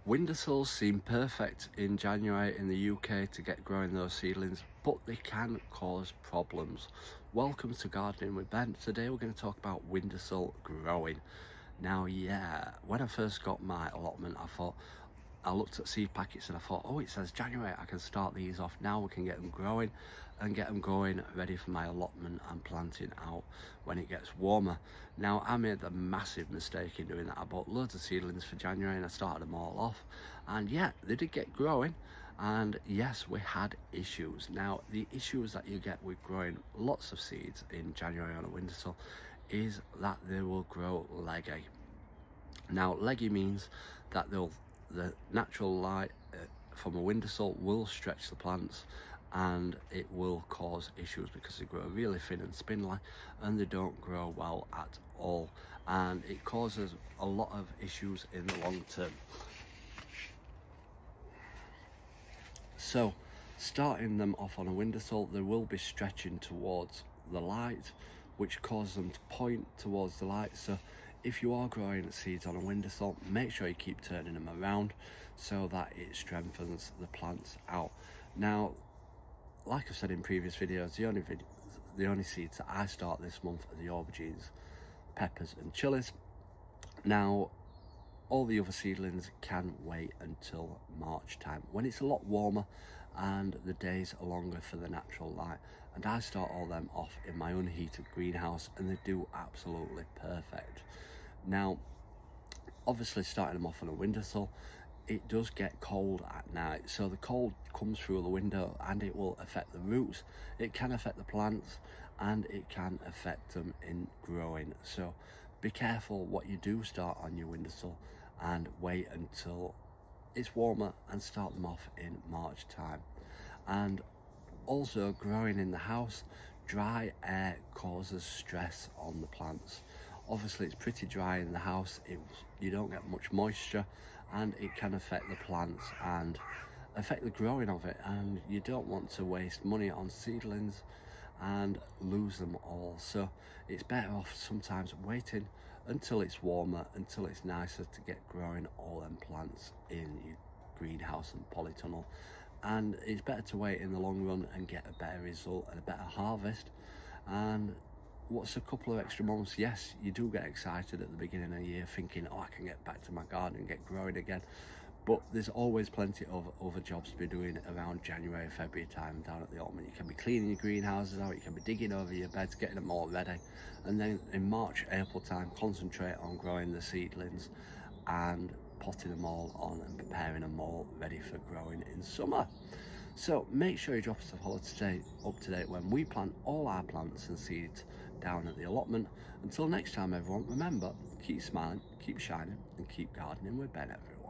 Windowsills seem perfect in January in the UK to get growing those seedlings, but they can cause problems. Welcome to Gardening with Ben. Today we're going to talk about windowsill growing. Now, when I first got my allotment, I looked at seed packets and I thought, oh, it says January, I can start these off now. We can get them growing and get them going ready for my allotment and planting out when it gets warmer. Now, I made the massive mistake in doing that. I bought loads of seedlings for January and I started them all off, and yeah, they did get growing, and yes, we had issues. Now, the issues that you get with growing lots of seeds in January on a windowsill is that they will grow leggy. Now, leggy means that the natural light from a windowsill will stretch the plants, and it will cause issues because they grow really thin and spindly and they don't grow well at all, and it causes a lot of issues in the long term. So starting them off on a windowsill, they will be stretching towards the light, which causes them to point towards the light. So if you are growing seeds on a windowsill, make sure you keep turning them around so that it strengthens the plants out. Now, like I said in previous videos, the only seeds that I start this month are the aubergines, peppers and chilies. Now, all the other seedlings can wait until March time, when it's a lot warmer and the days are longer for the natural light, and I start all them off in my unheated greenhouse and they do absolutely perfect. Now, obviously starting them off on a windowsill, it does get cold at night, so the cold comes through the window and it will affect the roots, it can affect the plants, and it can affect them in growing. So be careful what you do start on your windowsill and wait until it's warmer and start them off in March time. And also, growing in the house, dry air causes stress on the plants. Obviously it's pretty dry in the house, you don't get much moisture, and it can affect the plants and affect the growing of it, and you don't want to waste money on seedlings and lose them all. So it's better off sometimes waiting until it's warmer, until it's nicer to get growing all them plants in your greenhouse and polytunnel. And it's better to wait in the long run and get a better result and a better harvest. And what's a couple of extra months? Yes, you do get excited at the beginning of the year thinking, oh, I can get back to my garden and get growing again, but there's always plenty of other jobs to be doing around January, February time down at the allotment. You can be cleaning your greenhouses out, you can be digging over your beds, getting them all ready, and then in March, April time, concentrate on growing the seedlings and potting them all on and preparing them all ready for growing in summer. So make sure you drop us a follow to stay up to date when we plant all our plants and seeds down at the allotment. Until next time, everyone, remember, keep smiling, keep shining, and keep gardening with Ben, everyone.